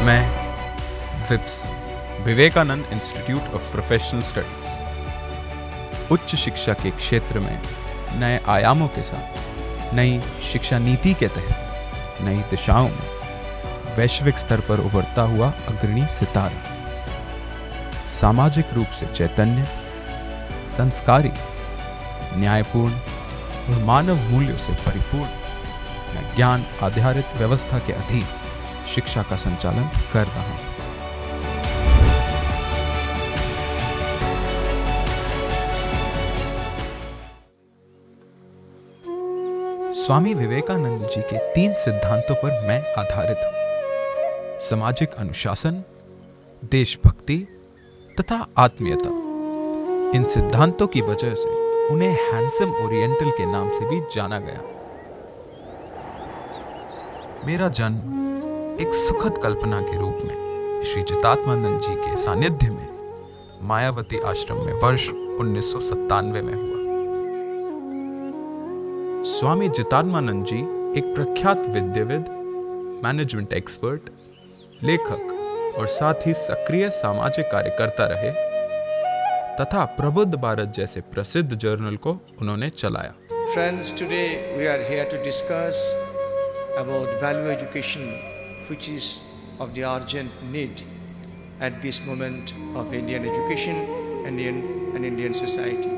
मैं VIPS Vivekananda Institute of Professional Studies उच्च शिक्षा के क्षेत्र में नए आयामों के साथ नई शिक्षा नीति के तहत नई दिशाओं में वैश्विक स्तर पर उभरता हुआ अग्रणी सितारा, सामाजिक रूप से चैतन्य, संस्कारी, न्यायपूर्ण और मानव मूल्यों से परिपूर्ण मैं ज्ञान आधारित व्यवस्था के अधीन शिक्षा का संचालन कर रहा हूं। स्वामी विवेकानंद जी के 3 सिद्धांतों पर मैं आधारित हूं: सामाजिक अनुशासन, देशभक्ति तथा आत्मीयता। इन सिद्धांतों की वजह से उन्हें हैंडसम ओरिएंटल के नाम से भी जाना गया। मेरा जन्म एक सुखद कल्पना के रूप में श्री जितात्मानंद जी के सानिध्य में मायावती आश्रम में वर्ष 1997 में हुआ। स्वामी जितात्मानंद जी एक प्रख्यात विद्याविद, मैनेजमेंट एक्सपर्ट, लेखक और साथ ही सक्रिय सामाजिक कार्यकर्ता रहे तथा प्रबुद्ध भारत जैसे प्रसिद्ध जर्नल को उन्होंने चलाया। Friends, today we are here to discuss about value education, which is of the urgent need at this moment of Indian education and Indian society.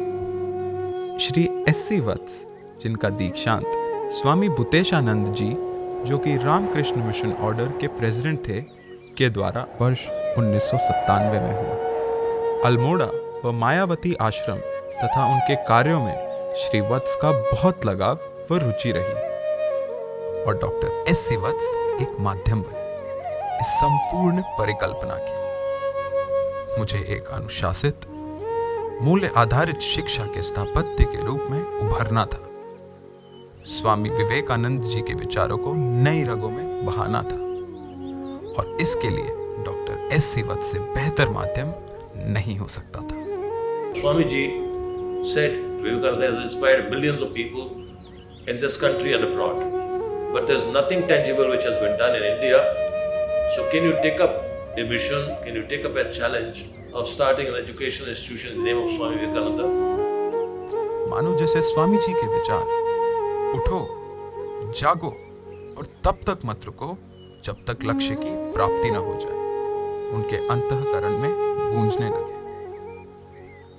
Shri S.C. वत्स, जिनका दीक्षांत स्वामी भूतेशानंद जी, जो कि रामकृष्ण मिशन ऑर्डर के प्रेसिडेंट थे, के द्वारा वर्ष 1997 में हुआ। अल्मोड़ा व मायावती आश्रम तथा उनके कार्यों में श्री वत्स का बहुत लगाव व रुचि रही और डॉक्टर S.C. वत्स एक माध्यम बने इस संपूर्ण परिकल्पना की। मुझे एक अनुशासित, मूल्य आधारित शिक्षा के स्थापत्य के रूप में उभरना था। स्वामी विवेकानंद जी के विचारों को नई रगों में बहाना था और इसके लिए डॉक्टर S.C. वत्स से बेहतर माध्यम नहीं हो सकता था। Swami Ji said Vivekananda has inspired millions of people in this country and abroad, but there's nothing tangible which has been done in India. So can you take up a mission, can you take up a challenge of starting an educational institution in the name of Swami Vivekananda? मानो जैसे स्वामी जी के विचार, उठो, जागो और तब तक मत रुको जब तक लक्ष्य की प्राप्ति न हो जाए, उनके अंतःकरण में गूंजने लगे।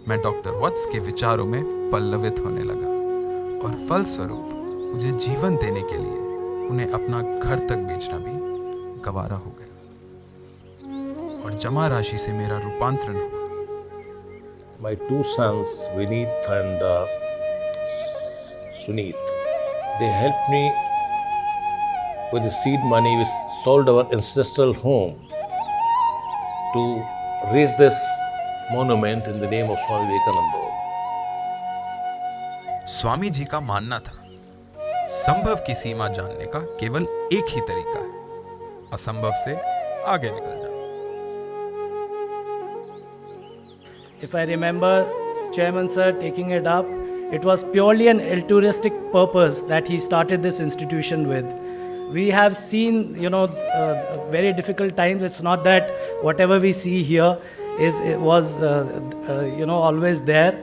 मैं डॉक्टर वत्स के विचारों में पल्लवित होने लगा और फलस्वरूप मुझे जीवन देने के लिए उन्हें अपना घर तक बेचना भी गवारा हो गया और जमा राशि से मेरा रूपांतरण हुआ। My 2 sons, Vineet and Suneet, they helped me with the seed money. We sold our ancestral home to raise this monument in the name of Swami Vivekananda. Swami ji का मानना था, संभव की सीमा जानने का केवल एक ही तरीका है, असंभव से आगे निकल जाओ। If I remember Chairman Sir taking it up, it was purely an altruistic purpose that he started this institution with. We have seen, very difficult times. It's not that whatever we see here was always there.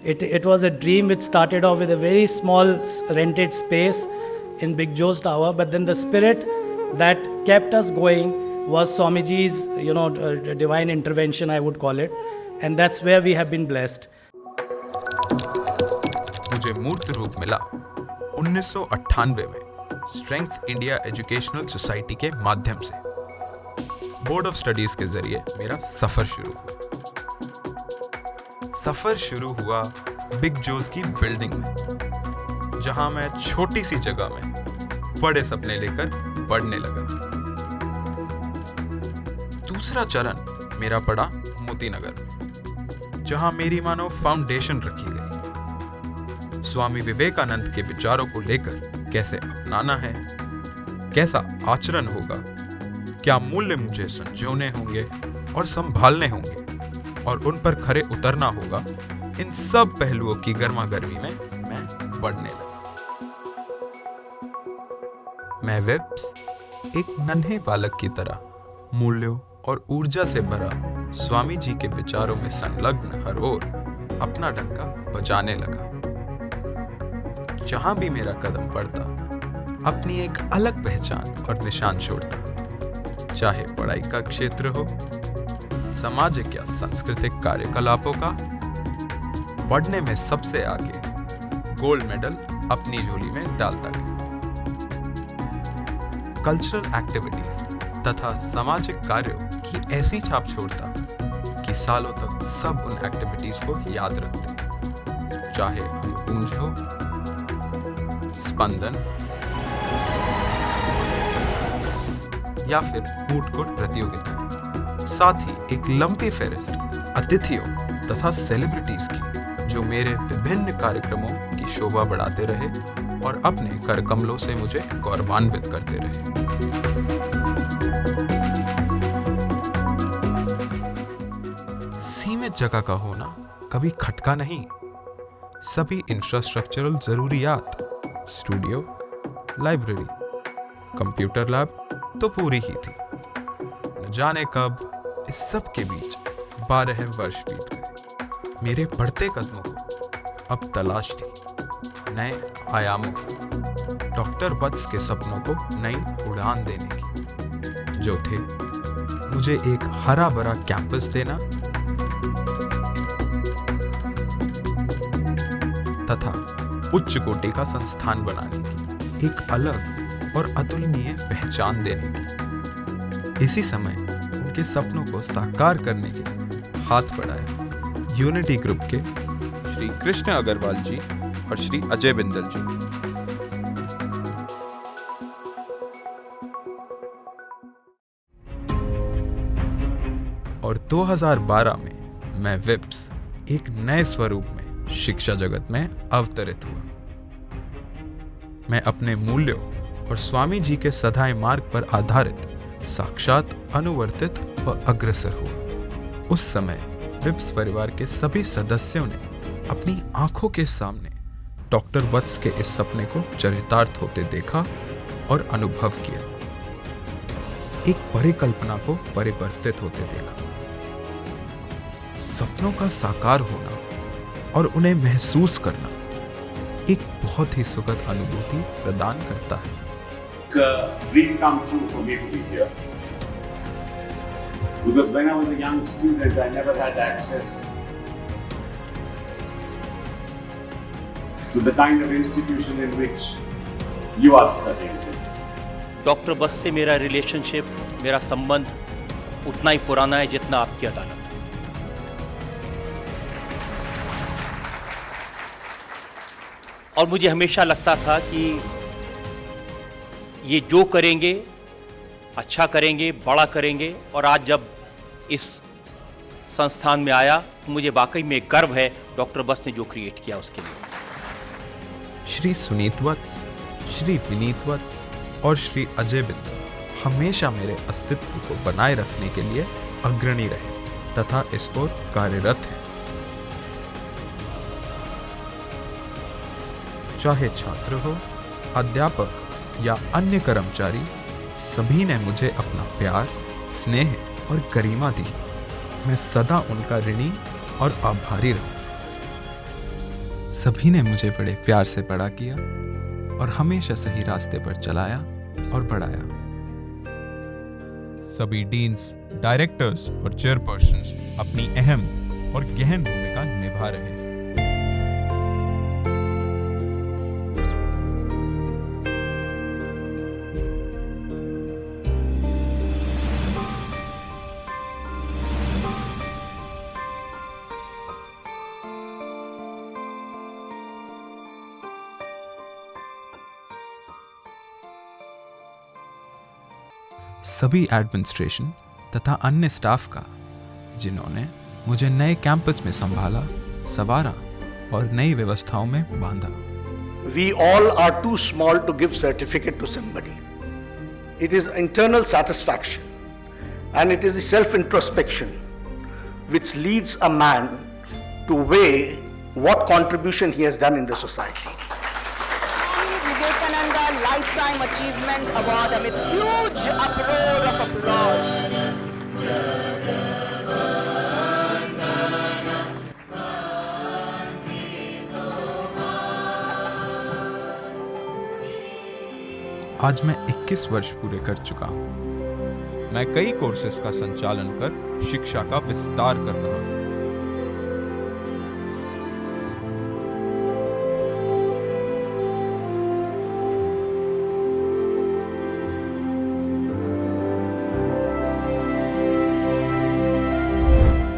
It was a dream which started off with a very small rented space in Big Joe's Tower, but then the spirit that kept us going was Swamiji's, divine intervention, I would call it, and that's where we have been blessed. मुझे मूर्त रूप मिला 1998 में strength India educational society के माध्यम से। Board of studies के जरिए मेरा सफर शुरू हुआ बिग जोस की बिल्डिंग में, जहां मैं छोटी सी जगह में बड़े सपने लेकर बढ़ने लगा। दूसरा चरण मेरा पड़ा मोती नगर में, जहां मेरी मानो फाउंडेशन रखी गई। स्वामी विवेकानंद के विचारों को लेकर कैसे अपनाना है, कैसा आचरण होगा, क्या मूल्य मुझे संजोने होंगे और संभालने होंगे और उन पर खरे उतरना होगा, इन सब पहलुओं की गर्मा गर्मी में मैं बढ़ने लगा। मैं विप्स एक नन्हे बालक की तरह मूल्यों और ऊर्जा से भरा स्वामी जी के विचारों में संलग्न हर ओर अपना डंका बजाने लगा। जहां भी मेरा कदम पड़ता, अपनी एक अलग पहचान और निशान छोड़ता, चाहे पढ़ाई का क्षेत्र हो, सामाजिक या सांस्कृतिक कार्यकलापों का। पढ़ने में सबसे आगे गोल्ड मेडल अपनी झोली में डालता गया। कल्चरल एक्टिविटीज तथा सामाजिक कार्यों की ऐसी छाप छोड़ता कि सालों तक सब उन एक्टिविटीज को याद रखते, चाहे अनुकूंज हो, स्पंदन या फिर कूट-कूट प्रतियोगिता। साथ ही एक लंबी फेरिस्ट अतिथियों तथा सेलिब्रिटीज की, जो मेरे विभिन्न कार्यक्रमों की शोभा बढ़ाते रहे और अपने कर कमलों से मुझे गौरवान्वित करते रहे। सीमित जगह का होना कभी खटका नहीं। सभी इंफ्रास्ट्रक्चरल जरूरियात, स्टूडियो, लाइब्रेरी, कंप्यूटर लैब तो पूरी ही थी। न जाने कब इस सब के बीच 12 वर्ष बीत गए। मेरे बढ़ते कदमों को अब तलाश थी नए आयामों की, डॉक्टर वत्स के सपनों को नई उड़ान देने की, जो थे मुझे एक हरा भरा कैंपस देना तथा उच्च कोटि का संस्थान बनाने की, एक अलग और अतुलनीय पहचान देने की। इसी समय उनके सपनों को साकार करने के लिए हाथ बढ़ाया यूनिटी ग्रुप के श्री कृष्ण अग्रवाल जी और श्री अजय बिंदल जी। और 2012 में मैं विप्स एक नए स्वरूप में शिक्षा जगत में अवतरित हुआ। मैं अपने मूल्यों और स्वामी जी के सधाए मार्ग पर आधारित साक्षात अनुवर्तित व अग्रसर हुआ। उस समय विप्स परिवार के सभी सदस्यों ने अपनी आंखों के सामने डॉक्टर वत्स के इस सपने को चरितार्थ होते देखा और अनुभव किया। एक परिकल्पना को परिवर्तित होते देखा। सपनों का साकार होना और उन्हें महसूस करना एक बहुत ही सुखद अनुभूति प्रदान करता है। It's a dream come true for me to be here. Because when I was a young student, I never had access to the kind of institution in which you are studying. Doctor Vats से मेरा relationship, मेरा संबंध उतना ही पुराना है जितना आपकी अदालत। और मुझे हमेशा लगता था कि ये जो करेंगे अच्छा करेंगे, बड़ा करेंगे। और आज जब इस संस्थान में आया तो मुझे वाकई में गर्व है डॉक्टर वत्स ने जो क्रिएट किया उसके लिए। श्री सुनीत वत्स, श्री विनीत वत्स और श्री अजय बिंदल हमेशा मेरे अस्तित्व को बनाए रखने के लिए अग्रणी रहे तथा इस ओर कार्यरत हैं। चाहे छात्र हो, अध्यापक या अन्य कर्मचारी, सभी ने मुझे अपना प्यार, स्नेह और गरिमा दी। मैं सदा उनका ऋणी और आभारी रहूं। सभी ने मुझे बड़े प्यार से बड़ा किया और हमेशा सही रास्ते पर चलाया और बढ़ाया। सभी डीन्स, डायरेक्टर्स और चेयरपर्सन्स अपनी अहम और गहन भूमिका निभा रहे हैं। सभी एडमिनिस्ट्रेशन तथा अन्य स्टाफ का, जिन्होंने मुझे नए कैंपस में संभाला, संवारा और नई व्यवस्थाओं में बांधा। We all are too small to give certificate to somebody. It is internal satisfaction and it is the self-introspection which leads a man to weigh what contribution he has done in the society. Swami Vivekananda Lifetime Achievement Award amid huge uproar of applause. आज मैं 21 वर्ष पूरे कर चुका हूँ। मैं कई courses का संचालन कर शिक्षा का विस्तार कर रहा हूँ।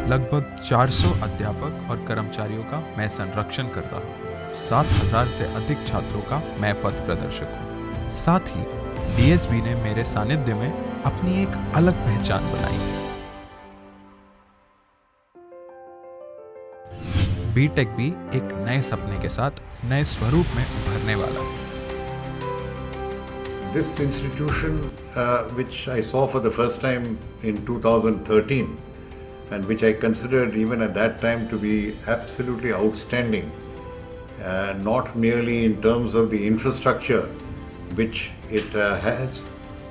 लगभग 400 अध्यापक और कर्मचारियों का मैं संरक्षण कर रहा हूँ। 7,000 से अधिक छात्रों का मैं पथ प्रदर्शक हूँ। साथ ही डीएसबी ने मेरे सानिध्य में अपनी एक अलग पहचान बनाई है। बीटेक भी एक नए सपने के साथ नए स्वरूप में उभरने वाला है। This institution, which I saw for the first time in 2013, and which I considered even at that time to be absolutely outstanding, not merely in terms of the infrastructure which it has,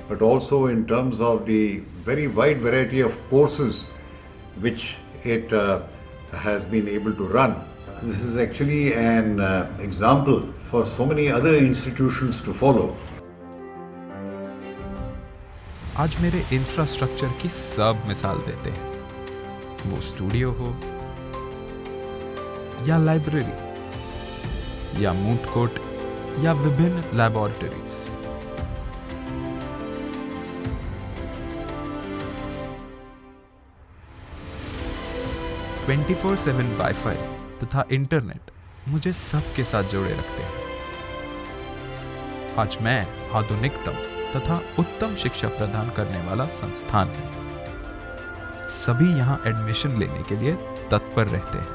but also in terms of the very wide variety of courses which it has been able to run. This is actually an example for so many other institutions to follow. आज मेरे infrastructure की सब मिसाल देते हैं, वो studio हो या लाइब्रेरी या मूट कोर्ट या विभिन्न लैबोरेटरीज। (24/7) वाईफाई तथा इंटरनेट मुझे सबके साथ जोड़े रखते हैं। आज मैं आधुनिकतम तथा उत्तम शिक्षा प्रदान करने वाला संस्थान है। सभी यहाँ एडमिशन लेने के लिए तत्पर रहते हैं।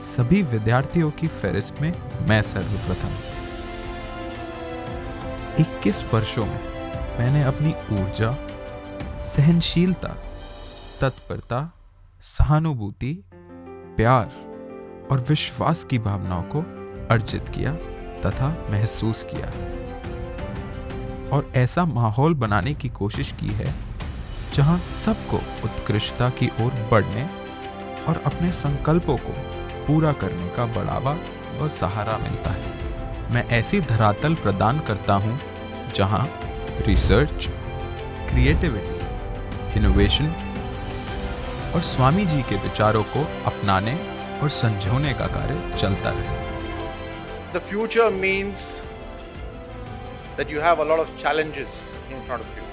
सभी विद्यार्थियों की फहरिस्त में मैं सर्वप्रथम। 21 वर्षों में मैंने अपनी ऊर्जा, सहनशीलता, तत्परता, सहानुभूति, प्यार और विश्वास की भावनाओं को अर्जित किया तथा महसूस किया और ऐसा माहौल बनाने की कोशिश की है जहां सबको उत्कृष्टता की ओर बढ़ने और अपने संकल्पों को पूरा करने का बढ़ावा व सहारा मिलता है। मैं ऐसी धरातल प्रदान करता हूं जहां रिसर्च, क्रिएटिविटी, इनोवेशन और स्वामी जी के विचारों को अपनाने और संजोने का कार्य चलता रहे। The future means that you have a lot of challenges in front of you.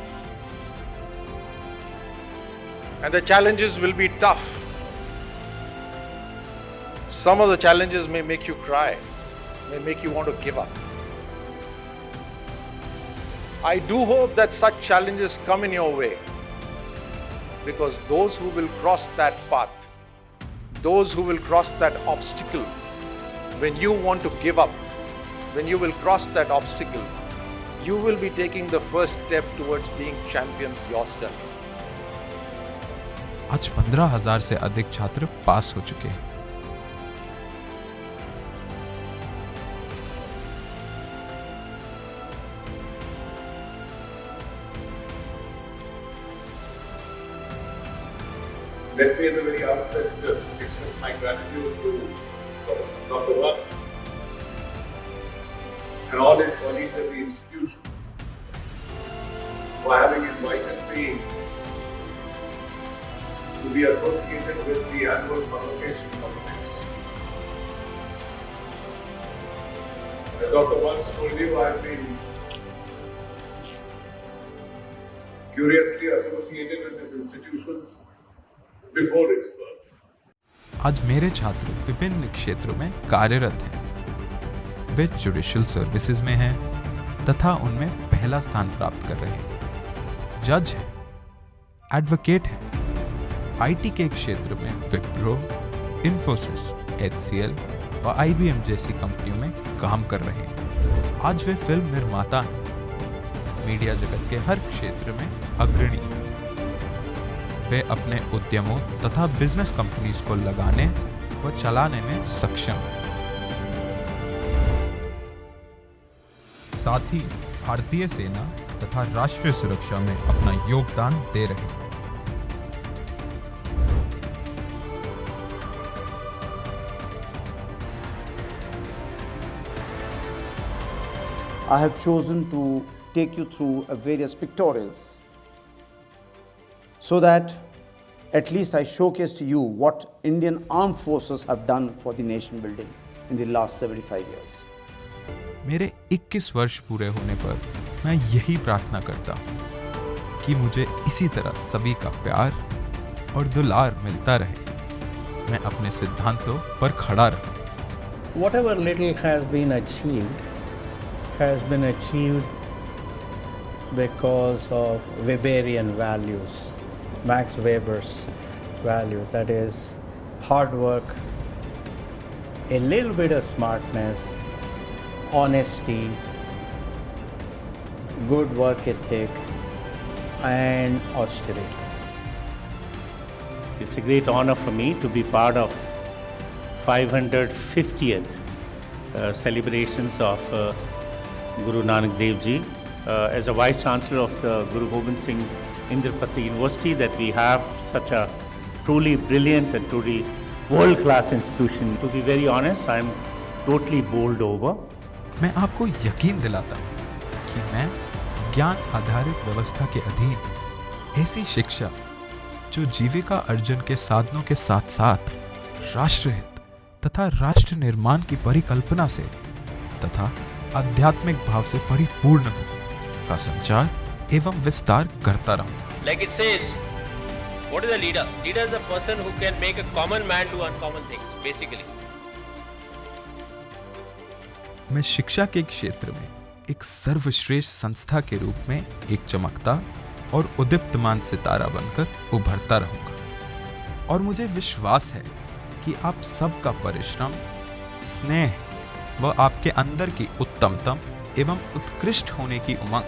And the challenges will be tough. Some of the challenges may make you cry, may make you want to give up. I do hope that such challenges come in your way, because those who will cross that path, those who will cross that obstacle, when you want to give up, when you will cross that obstacle, you will be taking the first step towards being champion yourself. आज 15,000 से अधिक छात्र पास हो चुके हैं। Let me at the very outset express my gratitude to Dr. Vats and all his colleagues at the institution for having invited me to be associated with the annual convocation of the MIPS. As Dr. Vats told you, I have been curiously associated with this institution before its birth. आज मेरे छात्र विभिन्न क्षेत्रों में कार्यरत हैं। वे judicial services में हैं तथा उनमें पहला स्थान प्राप्त कर रहे हैं। जज हैं, एडवोकेट हैं, आईटी के क्षेत्र में विप्रो, इन्फोसिस, HCL और IBM जैसी कंपनियों में काम कर रहे हैं। आज वे फिल्म निर्माता हैं। मीडिया जगत के हर क्षेत्र में अग्रणी हैं। वे अपने उद्यमों तथा बिजनेस कंपनीज को लगाने व चलाने में सक्षम हैं। साथ ही भारतीय सेना तथा राष्ट्रीय सुरक्षा में अपना योगदान दे रहे हैं। I have chosen to take you through various pictorials so that at least I showcase to you what Indian armed forces have done for the nation building in the last 75 years. मेरे 21 वर्ष पूरे होने पर मैं यही प्रार्थना करता हूँ कि मुझे इसी तरह सभी का प्यार और दुलार मिलता रहे, मैं अपने सिद्धांतों पर खड़ा रहूं। Whatever little has been achieved because of Weberian values, Max Weber's values, that is hard work, a little bit of smartness, honesty, good work ethic, and austerity. It's a great honor for me to be part of 550th celebrations of Guru Nanak Dev Ji. As a Vice Chancellor of the Guru Gobind Singh Indrapati University, that we have such a truly brilliant and truly world-class institution. To be very honest, I am totally bowled over. मैं आपको यकीन दिलाता हूँ कि मैं ज्ञान आधारित व्यवस्था के अधीन ऐसी शिक्षा जो जीविका अर्जन के साधनों के साथ साथ राष्ट्रहित तथा राष्ट्र निर्माण की परिकल्पना से तथा आध्यात्मिक भाव से परिपूर्ण हो का संचार एवं विस्तार करता रहूं। Like it says, what is a leader? Leader is a person who can make a common man do uncommon things, basically. मैं शिक्षा के क्षेत्र में एक सर्वश्रेष्ठ संस्था के रूप में एक चमकता और उदीप्तमान सितारा बनकर उभरता रहूंगा और मुझे विश्वास है कि आप सबका परिश्रम, स्नेह व आपके अंदर की उत्तमतम एवं उत्कृष्ट होने की उमंग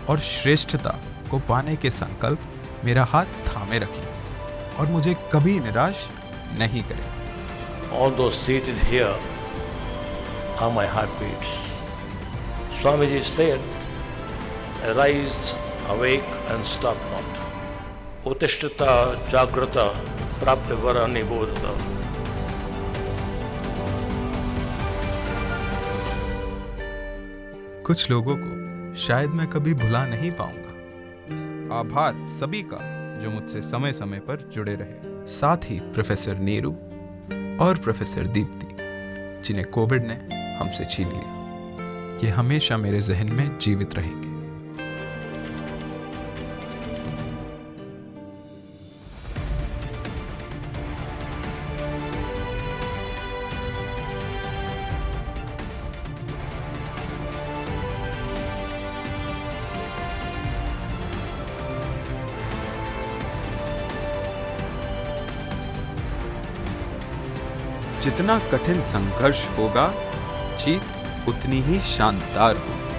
और श्रेष्ठता को पाने के संकल्प मेरा हाथ थामे रखेंगे और मुझे कभी निराश नहीं करेंगे। All those seated here are my heartbeats. Swamiji said, arise, awake and stop not. Uttishtata jagrata praptivara nibodhata. कुछ लोगों को शायद मैं कभी भुला नहीं पाऊंगा। आभार सभी का जो मुझसे समय समय पर जुड़े रहे, साथ ही प्रोफेसर नीरू और प्रोफेसर दीप्ति जिन्हें कोविड ने हमसे छीन लिया। ये हमेशा मेरे जहन में जीवित रहेंगे। जितना कठिन संघर्ष होगा, जीत उतनी ही शानदार होगी।